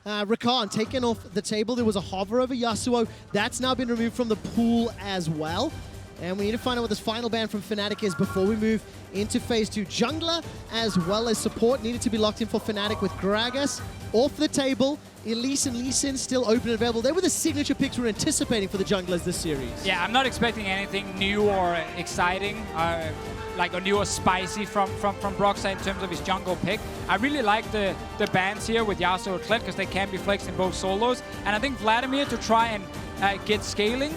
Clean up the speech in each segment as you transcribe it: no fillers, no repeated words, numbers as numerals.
Rakan taken off the table. There was a hover over Yasuo. That's now been removed from the pool as well. And we need to find out what this final ban from Fnatic is before we move into phase 2. Jungler as well as support needed to be locked in for Fnatic with Gragas off the table. Elise and Lee Sin still open and available. They were the signature picks we're anticipating for the junglers this series. Yeah, I'm not expecting anything new or exciting, like a new or spicy from Broxah in terms of his jungle pick. I really like the bans here with Yasuo and Kled because they can be flexed in both solos. And I think Vladimir to try and get scaling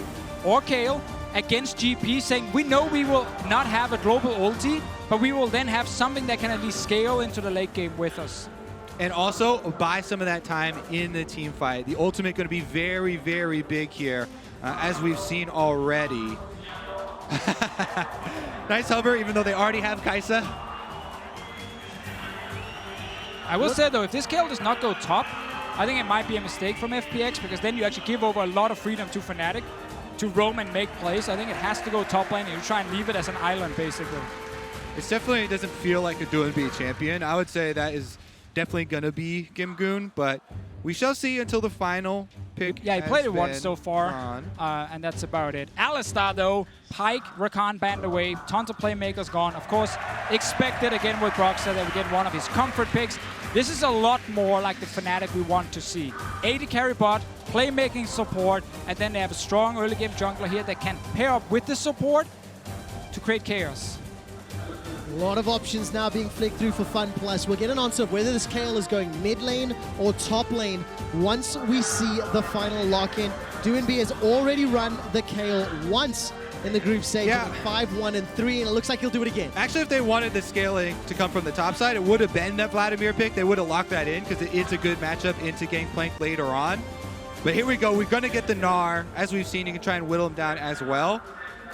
or Kayle against GP, saying we know we will not have a global ulti, but we will then have something that can at least scale into the late game with us. And also buy some of that time in the team fight. The ultimate going to be very, very big here, as we've seen already. Nice hover, even though they already have Kaisa. I will say though, if this Kayle does not go top, I think it might be a mistake from FPX, because then you actually give over a lot of freedom to Fnatic to roam and make plays. I think it has to go top lane, and you try and leave it as an island, basically. It definitely doesn't feel like a Doinb champion. I would say that is definitely going to be Gimgoon, but we shall see until the final pick. Yeah, he played it once so far, and that's about it. Alistar, though, Pyke, Rakan banned away, tons of playmakers gone. Of course, expected again with Broxah that we get one of his comfort picks. This is a lot more like the Fnatic we want to see. AD carry bot, playmaking support, and then they have a strong early game jungler here that can pair up with the support to create chaos. A lot of options now being flicked through for FunPlus. We'll get an answer of whether this Kayle is going mid lane or top lane once we see the final lock-in. Doinb has already run the Kayle once in the group stage, 5-1 and 3, and it looks like he'll do it again. Actually, if they wanted the scaling to come from the top side, it would have been that Vladimir pick. They would have locked that in because it's a good matchup into Gangplank later on. But here we go. We're going to get the Gnar. As we've seen, you can try and whittle him down as well.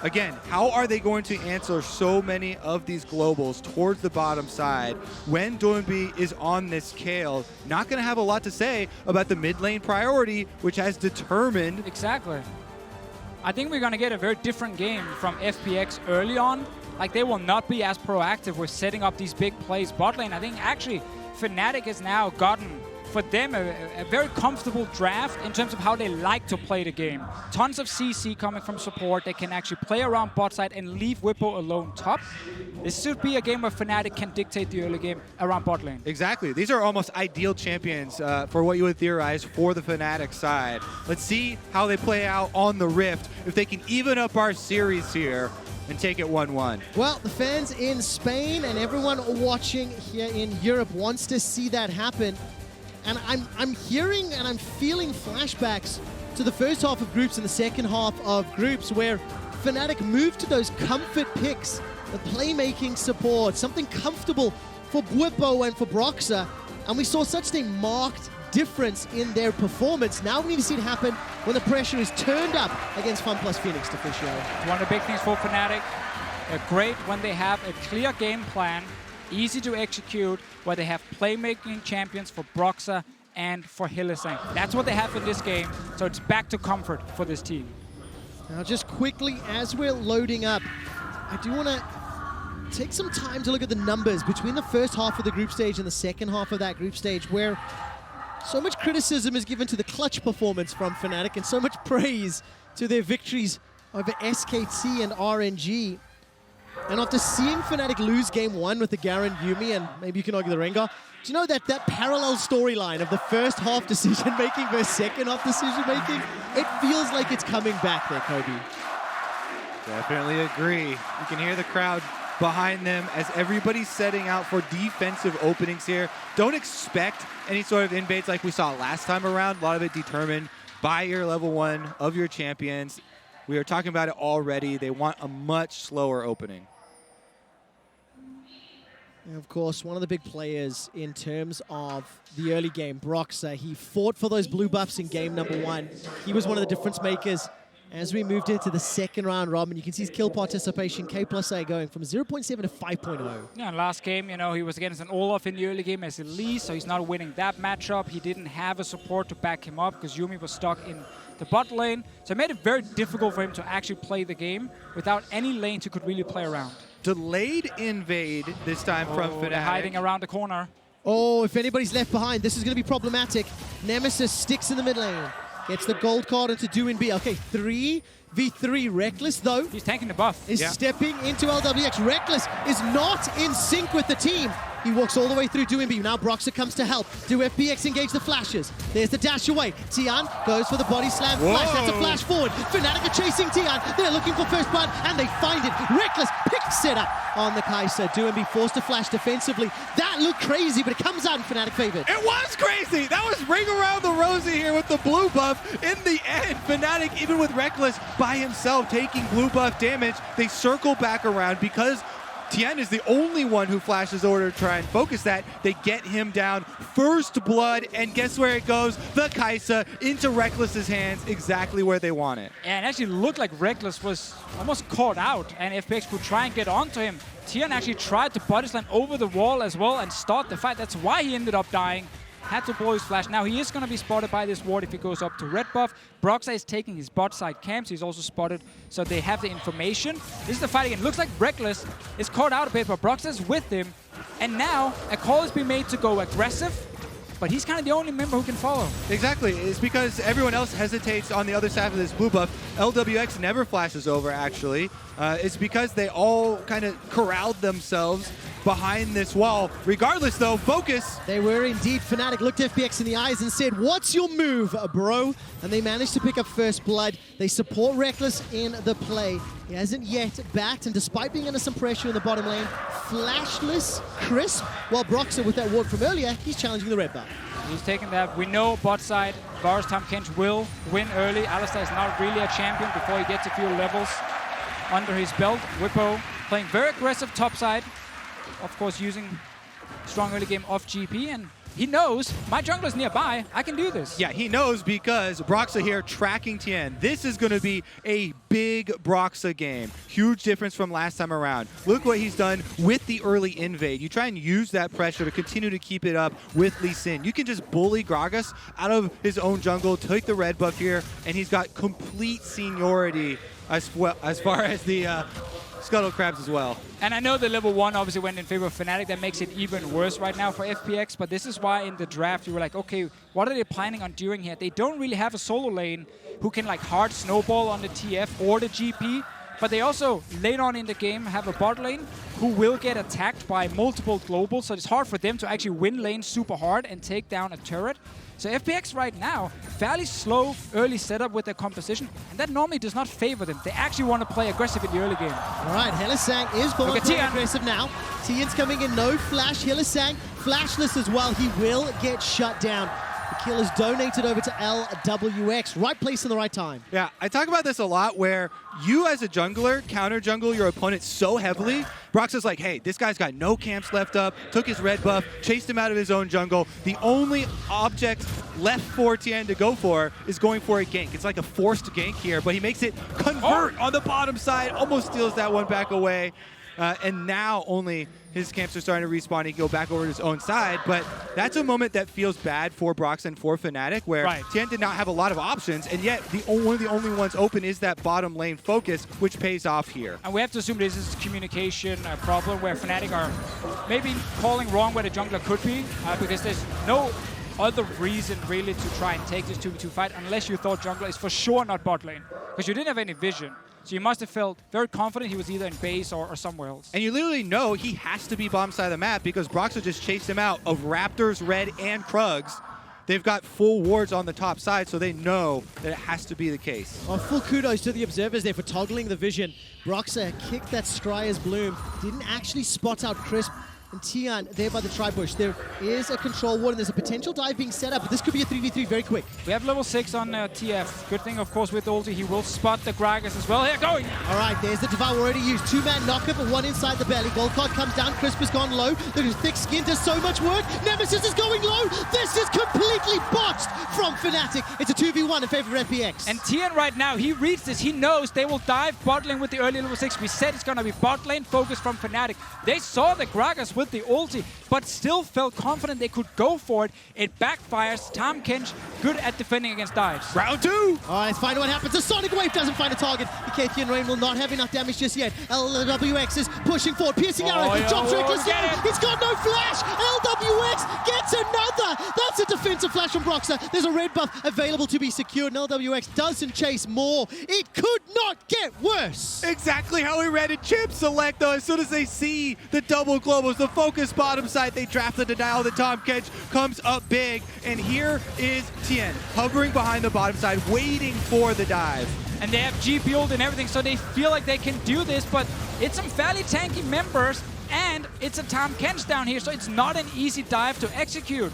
Again, how are they going to answer so many of these globals towards the bottom side when Doinb is on this Kayle? Not going to have a lot to say about the mid lane priority, which has determined... Exactly. I think we're going to get a very different game from FPX early on. Like, they will not be as proactive with setting up these big plays bot lane. I think actually Fnatic has now gotten, for them, a very comfortable draft in terms of how they like to play the game. Tons of CC coming from support. They can actually play around bot side and leave Bwipo alone top. This should be a game where Fnatic can dictate the early game around bot lane. Exactly. These are almost ideal champions for what you would theorize for the Fnatic side. Let's see how they play out on the Rift, if they can even up our series here and take it 1-1. Well, the fans in Spain and everyone watching here in Europe wants to see that happen. And I'm hearing and I'm feeling flashbacks to the first half of groups and the second half of groups where Fnatic moved to those comfort picks, the playmaking support, something comfortable for Bwipo and for Broxah. And we saw such a marked difference in their performance. Now we need to see it happen when the pressure is turned up against FunPlus Phoenix, Deficio. It's one of the big things for Fnatic. They're great when they have a clear game plan, easy to execute, where they have playmaking champions for Broxah and for Hylissang. That's what they have in this game, so it's back to comfort for this team. Now just quickly, as we're loading up, I do want to take some time to look at the numbers between the first half of the group stage and the second half of that group stage, where so much criticism is given to the clutch performance from Fnatic and so much praise to their victories over SKT and RNG. And after seeing Fnatic lose game 1 with the Garen Yuumi, and maybe you can argue the Rengar, do you know that parallel storyline of the first half decision-making versus second half decision-making, it feels like it's coming back there, Kobe. Definitely agree. You can hear the crowd behind them as everybody's setting out for defensive openings here. Don't expect any sort of inbaits like we saw last time around. A lot of it determined by your level 1 of your champions. We are talking about it already. They want a much slower opening. And of course, one of the big players in terms of the early game, Broxah, he fought for those blue buffs in game number 1. He was one of the difference makers as we moved into the second round, Rob. And you can see his kill participation, K+A, going from 0.7 to 5.0. Yeah, and last game, you know, he was against an Olaf in the early game as Elise, so he's not winning that matchup. He didn't have a support to back him up because Yuumi was stuck in the bot lane. So it made it very difficult for him to actually play the game without any lanes he could really play around. Delayed invade this time from Fnatic. They're hiding around the corner. Oh, if anybody's left behind, this is going to be problematic. Nemesis sticks in the mid lane. Gets the gold card into Doinb. Okay, 3v3. Rekkles, though, He's taking the buff. is stepping into Lwx. Rekkles is not in sync with the team. He walks all the way through Doinb. Now Broxah comes to help. Do FPX engage the flashes? There's the dash away. Tian goes for the body slam flash. That's a flash forward. Fnatic are chasing Tian. They're looking for first blood, and they find it. Rekkles picks it up on the Kaisa. Doinb forced to flash defensively. That looked crazy, but it comes out in Fnatic favor. It was crazy. That was ring around the rosy here with the blue buff. In the end, Fnatic, even with Rekkles by himself taking blue buff damage, they circle back around because Tian is the only one who flashes over to try and focus that. They get him down. First blood, and guess where it goes? The Kaisa into Rekkles' hands, exactly where they want it. And it actually looked like Rekkles was almost caught out, and FPX could try and get onto him. Tian actually tried to body slam over the wall as well and start the fight. That's why he ended up dying. Had to blow his flash. Now he is going to be spotted by this ward if he goes up to red buff. Broxah is taking his bot side camps. He's also spotted, so they have the information. This is the fight again. Looks like Rekkles is caught out a bit, but Broxah is with him. And now a call has been made to go aggressive, but he's kind of the only member who can follow. Exactly. It's because everyone else hesitates on the other side of this blue buff. Lwx never flashes over, actually. It's because they all kind of corralled themselves behind this wall. Regardless, though, focus. They were indeed. Fnatic looked FPX in the eyes and said, "What's your move, bro?" And they managed to pick up first blood. They support Rekkles in the play. He hasn't yet backed, and despite being under some pressure in the bottom lane, flashless, crisp, while Broxah, with that ward from earlier, he's challenging the red buff. He's taking that. We know bot side, Varus, Tahm, Kench will win early. Alistar is not really a champion before he gets a few levels under his belt. Bwipo playing very aggressive top side. Of course, using strong early game off GP, and he knows my jungler's nearby. I can do this. Yeah, he knows because Broxah here tracking Tian. This is going to be a big Broxah game. Huge difference from last time around. Look what he's done with the early invade. You try and use that pressure to continue to keep it up with Hylissang. You can just bully Gragas out of his own jungle, take the red buff here, and he's got complete seniority as far as the Scuttle Crabs as well. And I know the level 1 obviously went in favor of Fnatic. That makes it even worse right now for FPX. But this is why in the draft you were like, okay, what are they planning on doing here? They don't really have a solo lane who can like hard snowball on the TF or the GP. But they also, late on in the game, have a bot lane who will get attacked by multiple globals. So it's hard for them to actually win lane super hard and take down a turret. So FPX right now, fairly slow early setup with their composition, and that normally does not favor them. They actually want to play aggressive in the early game. All right, Hylissang is going aggressive now. Tian's coming in, no flash. Hylissang flashless as well. He will get shut down. The kill is donated over to Lwx. Right place in the right time. Yeah, I talk about this a lot where you as a jungler counter jungle your opponent so heavily. Broxah's like, hey, this guy's got no camps left up, took his red buff, chased him out of his own jungle. The only object left for Tian to go for is going for a gank. It's like a forced gank here, but he makes it convert on the bottom side, almost steals that one back away. And now only his camps are starting to respawn. He can go back over to his own side. But that's a moment that feels bad for Broxah and for Fnatic, where Tian did not have a lot of options, and yet one of the only ones open is that bottom lane focus, which pays off here. And we have to assume this is a communication problem where Fnatic are maybe calling wrong where the jungler could be, because there's no other reason really to try and take this 2v2 fight unless you thought jungler is for sure not bot lane, because you didn't have any vision. So you must have felt very confident he was either in base or somewhere else. And you literally know he has to be bottom side of the map because Broxah just chased him out of Raptors, Red, and Krugs. They've got full wards on the top side, so they know that it has to be the case. Oh, full kudos to the observers there for toggling the vision. Broxah kicked that Scryer's Bloom, didn't actually spot out Crisp. And Tian there by the tri-bush. There is a control ward and there's a potential dive being set up, but this could be a 3v3 very quick. We have level 6 on TF. Good thing, of course, with ulti, he will spot the Gragas as well. Here, going! All right, there's the Devour already used. 2-man knockup, but one inside the belly. Gold card comes down, Crisp has gone low. Look at his thick skin, does so much work. Nemesis is going low. This is completely botched from Fnatic. It's a 2v1 in favor of FPX. And Tian right now, he reads this. He knows they will dive bot lane with the early level 6. We said it's going to be bot lane focus from Fnatic. They saw the Gragas with the ulti, but still felt confident they could go for it. It backfires. Tahm Kench good at defending against dives. Round 2! All right, let's find out what happens. The Sonic Wave doesn't find a target. The Kathian Rain will not have enough damage just yet. Lwx is pushing forward. Piercing arrow. Drops Rekkles down. He's got no flash. LWX gets another! That's a defensive flash from Broxah. There's a red buff available to be secured, and LWX doesn't chase more. It could not get worse! Exactly how we read it. Chip select, though, as soon as they see the double globals, the focus bottom side, they draft the denial. The Tahm Kench comes up big, and here is Tian hovering behind the bottom side, waiting for the dive. And they have G build and everything, so they feel like they can do this, but it's some fairly tanky members, and it's a Tahm Kench down here, so it's not an easy dive to execute.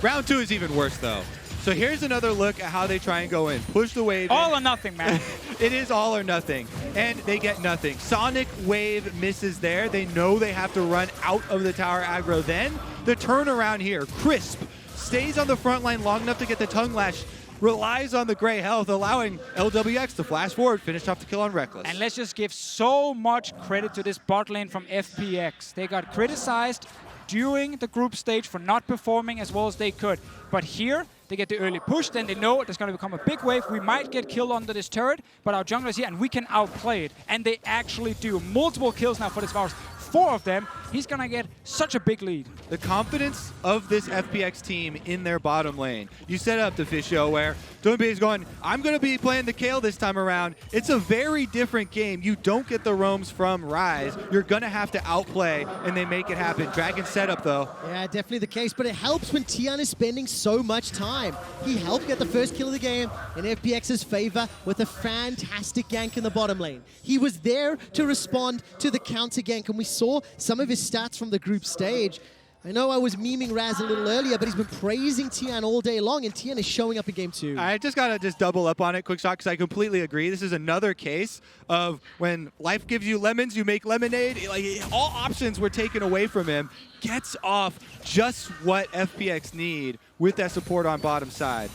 Round 2 is even worse, though. So here's another look at how they try and go in. Push the wave All in. or nothing, man. It is all or nothing, and they get nothing. Sonic Wave misses there. They know they have to run out of the tower aggro. Then the turnaround here, Crisp stays on the front line long enough to get the tongue lash, relies on the gray health, allowing LWX to flash forward, finish off the kill on Rekkles. And let's just give so much credit to this bot lane from FPX. They got criticized during the group stage for not performing as well as they could. But here, they get the early push, then they know there's going to become a big wave. We might get killed under this turret, but our jungler is here and we can outplay it. And they actually do. Multiple kills now for this Varus. 4 of them. He's going to get such a big lead. The confidence of this FPX team in their bottom lane. You set up Deficio where Doinb is going, I'm going to be playing the Kayle this time around. It's a very different game. You don't get the roams from Rise. You're going to have to outplay, and they make it happen. Dragon setup, though. Yeah, definitely the case, but it helps when Tian is spending so much time. He helped get the first kill of the game in FPX's favor with a fantastic gank in the bottom lane. He was there to respond to the counter gank, and we saw some of his stats from the group stage. I know I was memeing Raz a little earlier, but he's been praising Tian all day long, and Tian is showing up in game 2. I just got to double up on it, QuickShot, because I completely agree. This is another case of when life gives you lemons, you make lemonade. Like, all options were taken away from him. Gets off just what FPX need with that support on bottom side.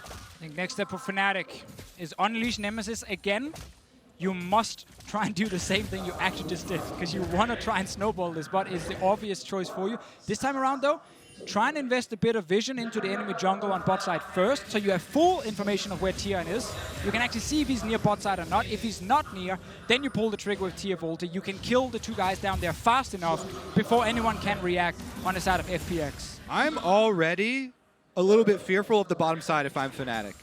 I think next step for Fnatic is unleash Nemesis again. You must try and do the same thing you actually just did, because you want to try and snowball this, but it's the obvious choice for you. This time around, though, try and invest a bit of vision into the enemy jungle on bot side first, so you have full information of where Tian is. You can actually see if he's near bot side or not. If he's not near, then you pull the trigger with Tier Volta. You can kill the 2 guys down there fast enough before anyone can react on the side of FPX. I'm already a little bit fearful of the bottom side if I'm Fnatic.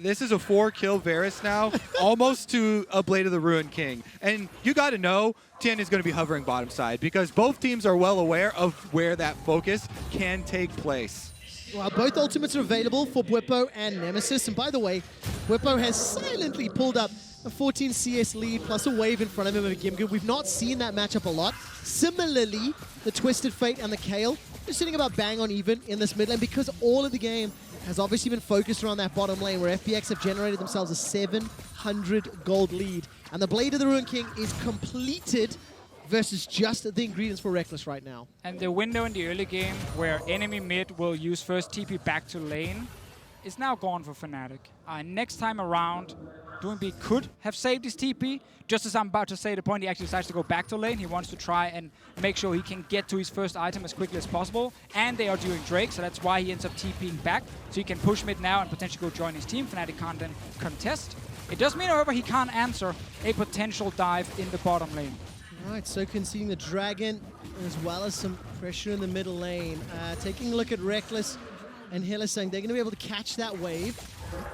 This is a 4-kill Varus now, almost to a Blade of the Ruined King. And you got to know Tian is going to be hovering bottom side, because both teams are well aware of where that focus can take place. Well, both ultimates are available for Bwipo and Nemesis. And by the way, Bwipo has silently pulled up a 14 CS lead plus a wave in front of him of Gimgoon. We've not seen that matchup a lot. Similarly, the Twisted Fate and the Kayle are sitting about bang on even in this mid lane, because all of the game has obviously been focused around that bottom lane where FPX have generated themselves a 700 gold lead. And the Blade of the Ruined King is completed versus just the ingredients for Rekkles right now. And the window in the early game where enemy mid will use first TP back to lane is now gone for Fnatic. Next time around, Doinb could have saved his TP. Just as I'm about to say the point, he actually decides to go back to lane. He wants to try and make sure he can get to his first item as quickly as possible. And they are doing Drake, so that's why he ends up TPing back. So he can push mid now and potentially go join his team. Fnatic can't then contest. It does mean, however, he can't answer a potential dive in the bottom lane. All right, so conceding the Dragon as well as some pressure in the middle lane. Taking a look at Rekkles and Hylissang, they're going to be able to catch that wave.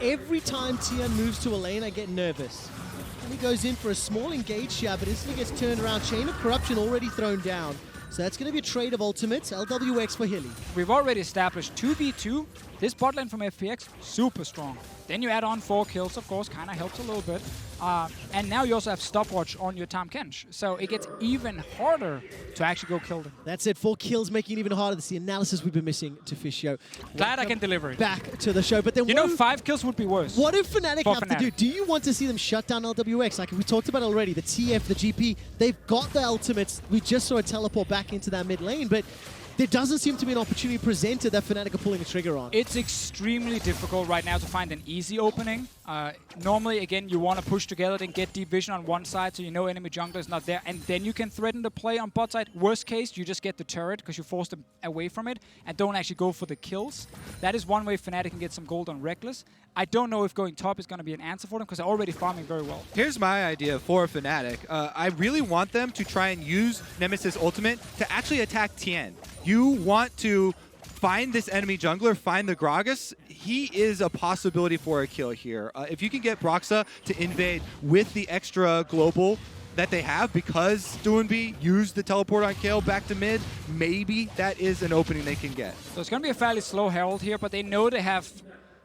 Every time Tian moves to a lane, I get nervous. And he goes in for a small engage here, but instantly gets turned around. Chain of Corruption already thrown down. So that's going to be a trade of ultimates. LWX for Hilly. We've already established 2v2. This bot lane from FPX, super strong. Then you add on 4 kills, of course, kind of helps a little bit. And now you also have stopwatch on your Tahm Kench. So it gets even harder to actually go kill them. That's it, 4 kills, making it even harder. That's the analysis we've been missing to Deficio. Glad I can deliver it. Back to the show. But then you know, 5 kills would be worse. What do Fnatic have to do? Do you want to see them shut down LWX? Like we talked about already, the TF, the GP, they've got the ultimates. We just saw a teleport back into that mid lane, but there doesn't seem to be an opportunity presented that Fnatic are pulling a trigger on. It's extremely difficult right now to find an easy opening. Normally, again, you want to push together and get deep vision on one side so you know enemy jungler is not there, and then you can threaten the play on bot side. Worst case, you just get the turret because you force them away from it and don't actually go for the kills. That is one way Fnatic can get some gold on Rekkles. I don't know if going top is going to be an answer for them because they're already farming very well. Here's my idea for Fnatic. I really want them to try and use Nemesis ultimate to actually attack Tian. you want to find this enemy jungler, find the Gragas, he is a possibility for a kill here. If you can get Broxah to invade with the extra global that they have, because Doinb used the teleport on Kayle back to mid, maybe that is an opening they can get. So it's going to be a fairly slow herald here, but they know they have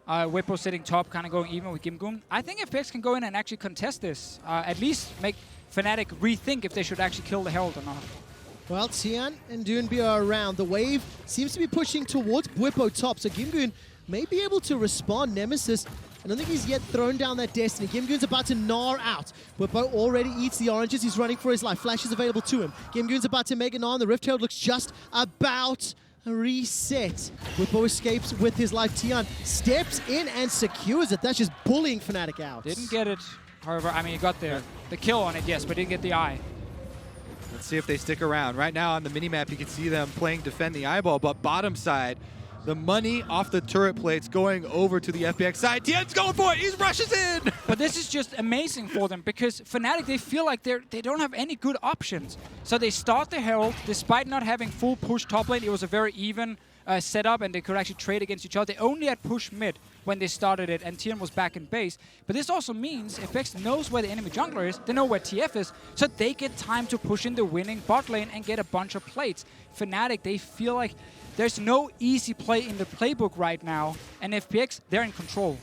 Bwipo sitting top, kind of going even with Gimgoon. I think FPX can go in and actually contest this, at least make Fnatic rethink if they should actually kill the herald or not. Well, Tian and Doinb are around. The wave seems to be pushing towards Bwipo top, so Gimgoon may be able to respond. Nemesis, I don't think he's yet thrown down that destiny. Gimgoon's about to Gnar out. Bwipo already eats the oranges. He's running for his life. Flash is available to him. Gimgoon's about to Mega Gnar. The Rift Herald looks just about a reset. Bwipo escapes with his life. Tian steps in and secures it. That's just bullying Fnatic out. Didn't get it, however. I mean, he got the kill on it, yes, but didn't get the eye. Let's see if they stick around. Right now on the minimap, you can see them playing defend the eyeball, but bottom side, the money off the turret plates going over to the FPX side. Tian's going for it. He rushes in. But this is just amazing for them because Fnatic, they feel like they don't have any good options. So they start the Herald despite not having full push top lane. It was a very even setup and they could actually trade against each other. They only had push mid when they started it and Tian was back in base. But this also means FPX knows where the enemy jungler is, they know where TF is, so they get time to push in the winning bot lane and get a bunch of plates. Fnatic, they feel like there's no easy play in the playbook right now, and FPX, they're in control.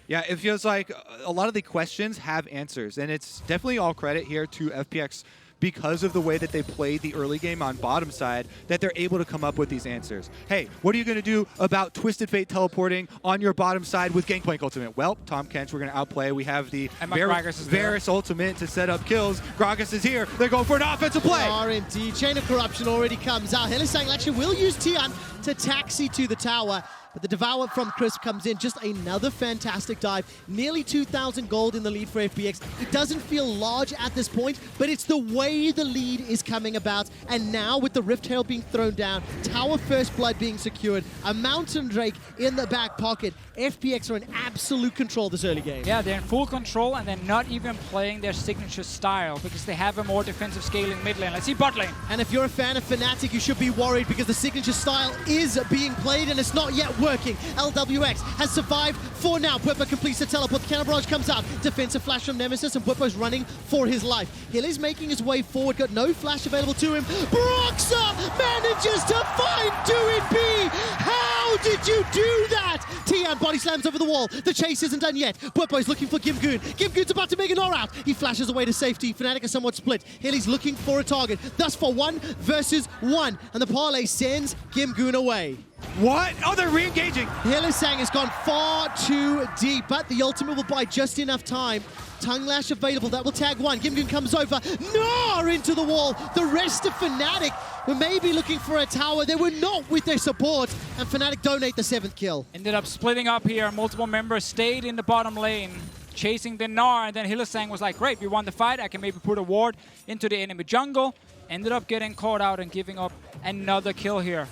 Yeah, it feels like a lot of the questions have answers, and it's definitely all credit here to FPX because of the way that they played the early game on bottom side, that they're able to come up with these answers. Hey, what are you going to do about Twisted Fate teleporting on your bottom side with Gangplank ultimate? Well, Tahm Kench, we're going to outplay. We have the Varus ultimate to set up kills. Gragas is here. They're going for an offensive play. RMD. Chain of Corruption already comes out. Hylissang actually will use Tian to taxi to the tower. But the Devour from Crisp comes in. Just another fantastic dive. Nearly 2,000 gold in the lead for FPX. It doesn't feel large at this point, but it's the way the lead is coming about. And now with the Rift Herald being thrown down, Tower First Blood being secured, a Mountain Drake in the back pocket, FPX are in absolute control this early game. Yeah, they're in full control and they're not even playing their signature style because they have a more defensive scaling mid lane. Let's see bot lane. And if you're a fan of Fnatic, you should be worried because the signature style is being played and it's not yet working. Lwx has survived for now. Bwipo completes the teleport. The counter barrage comes out. Defensive flash from Nemesis and Bwipo's running for his life. Hill is making his way forward. Got no flash available to him. Broxah manages to find Doinb. How did you do that? Tian body slams over the wall. The chase isn't done yet. Bwipo's looking for Gimgoon. Gimgoon's about to make an out. He flashes away to safety. Fnatic are somewhat split. Hilly's looking for a target. Thus for 1 versus 1. And the parlay sends Gimgoon away. What? Oh, they're re-engaging. Hylissang has gone far too deep, but the ultimate will buy just enough time. Tongue Lash available, that will tag one. Gimgoon comes over, Gnar into the wall. The rest of Fnatic were maybe looking for a tower. They were not with their support, and Fnatic donate the 7th kill. Ended up splitting up here. Multiple members stayed in the bottom lane, chasing the Gnar, and then Hylissang was like, great, we won the fight. I can maybe put a ward into the enemy jungle. Ended up getting caught out and giving up another kill here.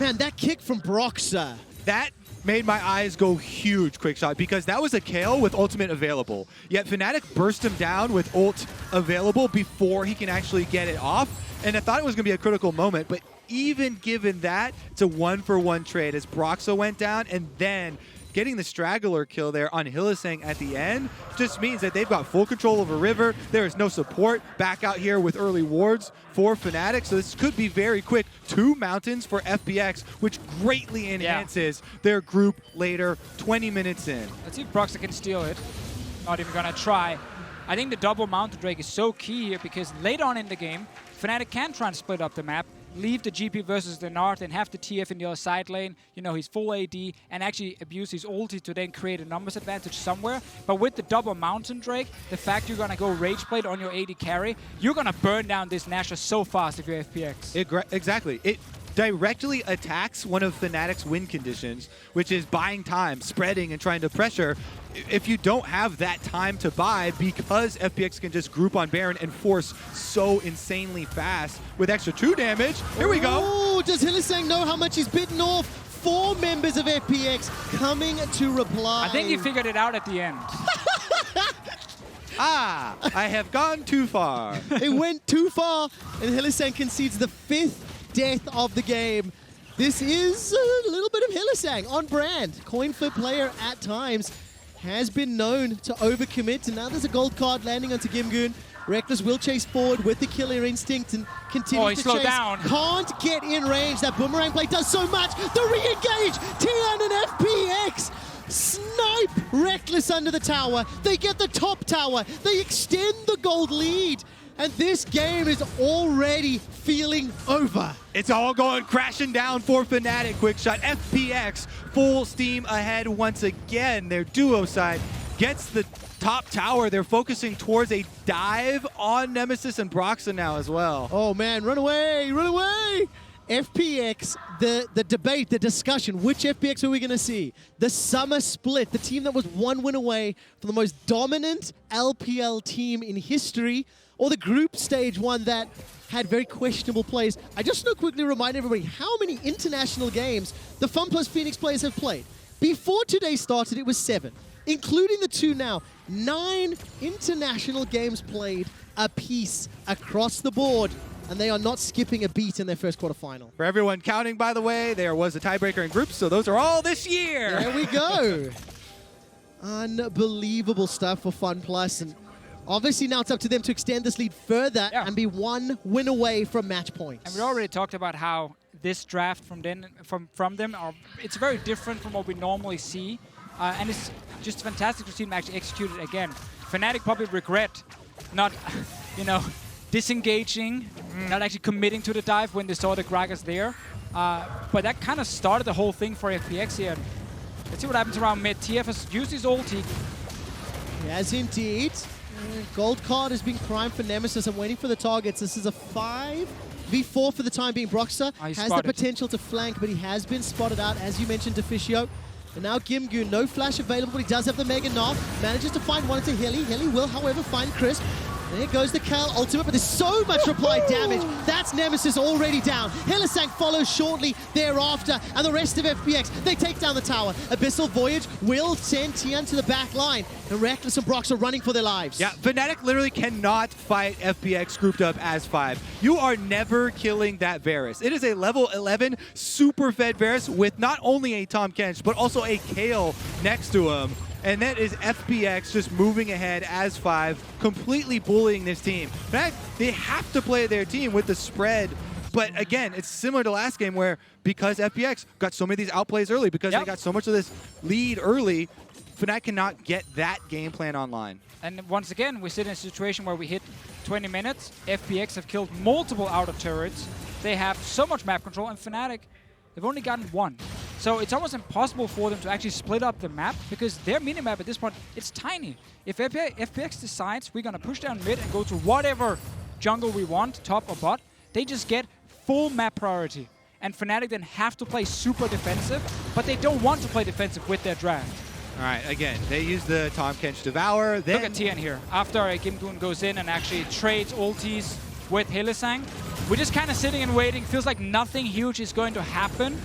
Man, that kick from Broxah. That made my eyes go huge, QuickShot, because that was a Kayle with ultimate available. Yet Fnatic burst him down with ult available before he can actually get it off. And I thought it was going to be a critical moment, but even given that, it's a 1-for-1 trade as Broxah went down, and then getting the straggler kill there on Hylissang at the end just means that they've got full control over River. There is no support back out here with early wards for Fnatic, so this could be very quick. 2 mountains for FPX, which greatly enhances their group later, 20 minutes in. Let's see if Broxah can steal it. Not even gonna try. I think the double Mountain Drake is so key here because late on in the game, Fnatic can try and split up the map, leave the GP versus the North and have the TF in the other side lane. You know, he's full AD and actually abuse his ulti to then create a numbers advantage somewhere. But with the double Mountain Drake, the fact you're going to go Rage Blade on your AD carry, you're going to burn down this Nashor so fast if you're FPX. Exactly. It directly attacks one of Fnatic's win conditions, which is buying time, spreading, and trying to pressure. If you don't have that time to buy, because FPX can just group on Baron and force so insanely fast with extra true damage. Here we go. Oh, does Hylissang know how much he's bitten off? 4 members of FPX coming to reply. I think he figured it out at the end. I have gone too far. It went too far, and Hylissang concedes the 5th death of the game. This is a little bit of Hylissang on brand. Coin flip player at times has been known to overcommit, and now there's a gold card landing onto Gimgoon. Rekkles will chase forward with the killer instinct and continue to chase. Down. Can't get in range. That boomerang play does so much. The re-engage. Tian and FPX snipe Rekkles under the tower. They get the top tower. They extend the gold lead. And this game is already feeling over. It's all going crashing down for Fnatic. QuickShot. FPX full steam ahead once again. Their duo side gets the top tower. They're focusing towards a dive on Nemesis and Broxah now as well. Oh man, run away, run away! FPX, the debate, the discussion, which FPX are we going to see? The summer split, the team that was one win away from the most dominant LPL team in history, or the group stage one that had very questionable plays. I just want to quickly remind everybody how many international games the FunPlus Phoenix players have played. Before today started, it was 7. Including the 2 now, 9 international games played apiece across the board, and they are not skipping a beat in their first quarterfinal. For everyone counting, by the way, there was a tiebreaker in groups, so those are all this year. There we go. Unbelievable stuff for FunPlus, and obviously now it's up to them to extend this lead further and be 1 win away from match points. And we already talked about how this draft from them, it's very different from what we normally see. And it's just fantastic to see them actually execute it again. Fnatic probably regret not, disengaging, not actually committing to the dive when they saw the Gragas there. But that kind of started the whole thing for FPX here. Let's see what happens around mid. TF has used his ulti. Yes, indeed. Gold card is being primed for Nemesis. I'm waiting for the targets. This is a 5v4 for the time being. Broxah has the potential to flank, but he has been spotted out, as you mentioned, Deficio. And now Gimgoon, no flash available, but he does have the Mega Gnar. Manages to find one into Hilly. Hilly will, however, find Crisp. There goes the Kayle ultimate, but there's so much reply damage. That's Nemesis already down. Hylissang follows shortly thereafter, and the rest of FPX, they take down the tower. Abyssal Voyage will send Tian to the back line, and Rekkles and Broxah are running for their lives. Yeah, Fnatic literally cannot fight FPX grouped up as 5. You are never killing that Varus. It is a level 11 super fed Varus with not only a Tahm Kench, but also a Kayle next to him. And that is FPX just moving ahead as 5, completely bullying this team. In fact, they have to play their team with the spread. But again, it's similar to last game where because FPX got so many of these outplays early, because they got so much of this lead early, Fnatic cannot get that game plan online. And once again, we sit in a situation where we hit 20 minutes. FPX have killed multiple outer turrets. They have so much map control, and Fnatic, they've only gotten 1. So it's almost impossible for them to actually split up the map because their minimap at this point, it's tiny. If FPX decides we're going to push down mid and go to whatever jungle we want, top or bot, they just get full map priority. And Fnatic then have to play super defensive, but they don't want to play defensive with their draft. All right, again, they use the Tahm Kench Devour. Then look at Tian here. After Gimgoon goes in and actually trades ultis with Hylissang, we're just kind of sitting and waiting. Feels like nothing huge is going to happen.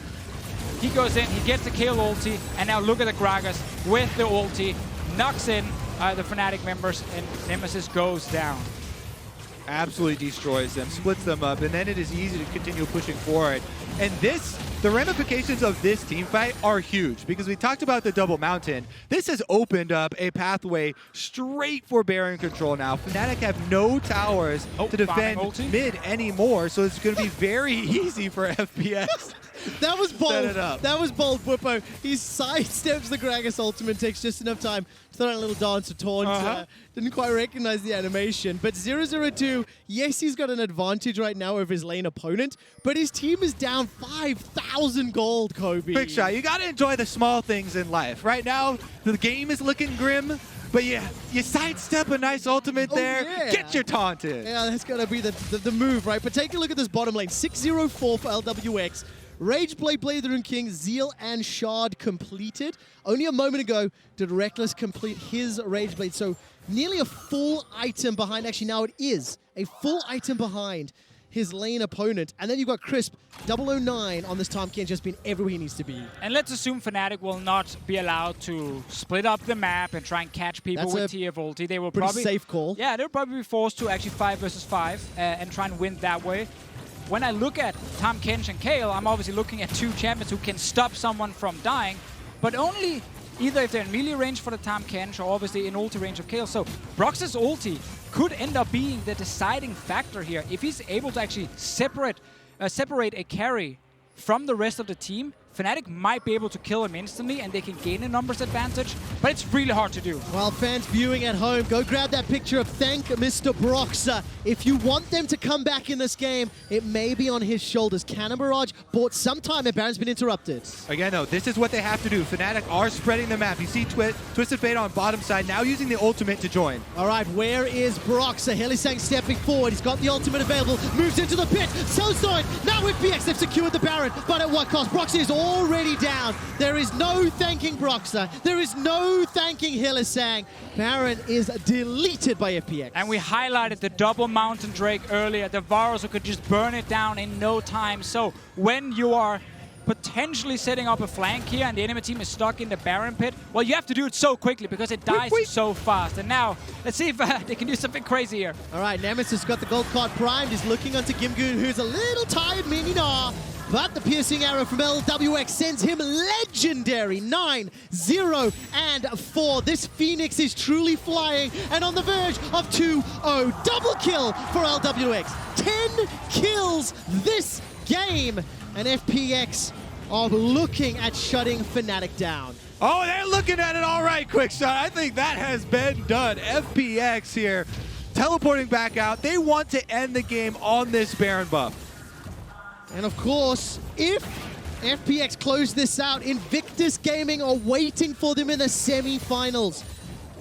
He goes in, he gets the Kayle ulti, and now look at the Gragas with the ulti, knocks in the Fnatic members, and Nemesis goes down. Absolutely destroys them, splits them up, and then it is easy to continue pushing forward. And the ramifications of this team fight are huge because we talked about the double mountain. This has opened up a pathway straight for Baron control now. Fnatic have no towers to defend mid anymore, so it's going to be very easy for FPX. That was bold. Set it up. That was bold, Bwipo. He sidesteps the Gragas ultimate, takes just enough time to throw in a little dance of taunt. Didn't quite recognize the animation. But 0-0-2, yes, he's got an advantage right now over his lane opponent, but his team is down 5,000 gold, Kobe. QuickShot, you got to enjoy the small things in life. Right now, the game is looking grim, but you sidestep a nice ultimate there, get your taunted. Yeah, that's got to be the move, right? But take a look at this bottom lane. 6-0-4 for Lwx. Rageblade, Blade of the Rune King, Zeal, and Shard completed. Only a moment ago did Rekkles complete his Rageblade, so nearly a full item behind. Actually, now it is a full item behind his lane opponent. And then you've got Crisp, 009 on this Tahm Kench, just been everywhere he needs to be. And let's assume Fnatic will not be allowed to split up the map and try and catch people with TF ulti. They will pretty probably safe call. Yeah, they'll probably be forced to actually 5 versus 5 and try and win that way. when I look at Tahm, Kench, and Kayle, I'm obviously looking at two champions who can stop someone from dying, but only either if they're in melee range for the Tahm, Kench, or obviously in ulti range of Kayle. So Broxah's ulti could end up being the deciding factor here. If he's able to actually separate a carry from the rest of the team, Fnatic might be able to kill him instantly and they can gain a numbers advantage, but it's really hard to do. Well, fans viewing at home, go grab that picture of thank Mr. Broxah. If you want them to come back in this game, it may be on his shoulders. Cannon Barrage bought some time and Baron's been interrupted. Again, though, this is what they have to do. Fnatic are spreading the map. You see Twisted Fate on bottom side, now using the ultimate to join. All right, where is Broxah? Hylissang stepping forward. He's got the ultimate available, moves into the pit. So now FPX, they've secured the Baron, but at what cost? Broxah is already down. There is no thanking Broxah. There is no thanking Hylissang. Baron is deleted by FPX. And we highlighted the double Mountain Drake earlier, the Varus who could just burn it down in no time. So when you are potentially setting up a flank here and the enemy team is stuck in the Baron pit, well, you have to do it so quickly because it dies so fast. And now, let's see if they can do something crazy here. All right, Nemesis got the gold card primed. He's looking onto Gimgoon, who's a little tired, Mini Gnar. But the piercing arrow from Lwx sends him legendary 9-0-4. This Phoenix is truly flying and on the verge of 2-0. Double kill for Lwx. 10 kills this game. And FPX are looking at shutting Fnatic down. Oh, they're looking at it all right, QuickShot. I think that has been done. FPX here, teleporting back out. They want to end the game on this Baron buff. And of course, if FPX close this out, Invictus Gaming are waiting for them in the semi-finals.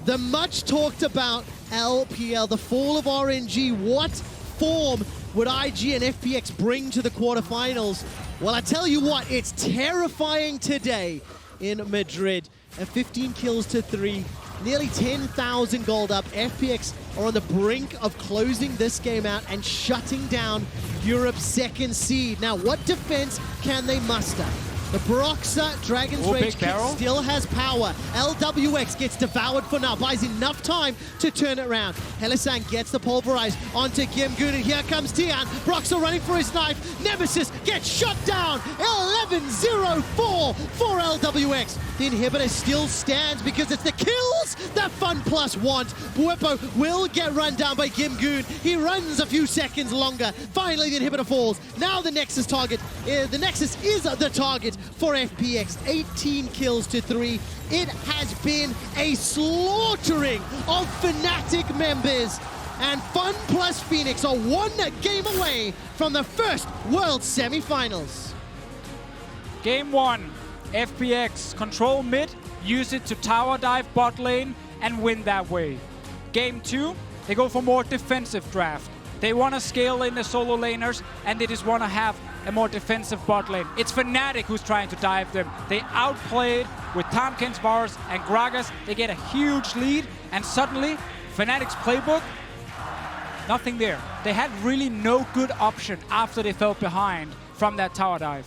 The much talked about LPL, the fall of RNG, what form would IG and FPX bring to the quarterfinals? Well, I tell you what, it's terrifying today in Madrid. 15 kills to 3, nearly 10,000 gold up. FPX are on the brink of closing this game out and shutting down Europe's second seed. Now, what defense can they muster? The Broxah Dragon's Rage kick still has power. Lwx gets devoured for now, buys enough time to turn it around. Hylissang gets the pulverize onto Gimgoon, and here comes Tian. Broxah running for his knife. Nemesis gets shut down. 11-0-4 for Lwx. The inhibitor still stands because it's the kills that FunPlus want. Bwipo will get run down by Gimgoon. He runs a few seconds longer. Finally, the inhibitor falls. Now the Nexus target. The Nexus is the target for FPX. 18 kills to 3. It has been a slaughtering of Fnatic members. And FunPlus Phoenix are one game away from the first World Semi-Finals. Game 1, FPX control mid, use it to tower dive bot lane and win that way. Game 2, they go for more defensive draft. They want to scale in the solo laners and they just want to have a more defensive bot lane. It's Fnatic who's trying to dive them. They outplayed with Tahm, Kench, Varus, and Gragas. They get a huge lead and suddenly Fnatic's playbook, nothing there. They had really no good option after they fell behind from that tower dive.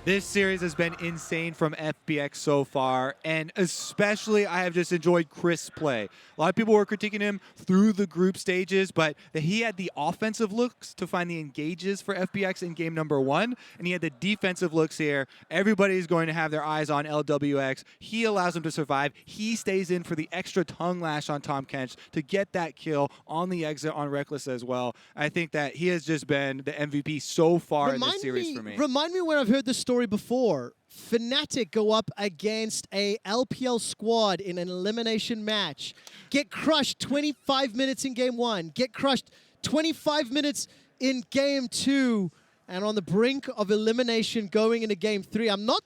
This series has been insane from FPX so far, and especially I have just enjoyed Chris' play. A lot of people were critiquing him through the group stages, but he had the offensive looks to find the engages for FPX in game number 1, and he had the defensive looks here. Everybody's going to have their eyes on Lwx. He allows them to survive. He stays in for the extra tongue lash on Tahm, Kench to get that kill on the exit on Rekkles as well. I think that he has just been the MVP so far in this series for me. Remind me where I've heard this story before. Fnatic go up against a LPL squad in an elimination match, get crushed 25 minutes in game 1, get crushed 25 minutes in game 2, and on the brink of elimination going into game 3. I'm not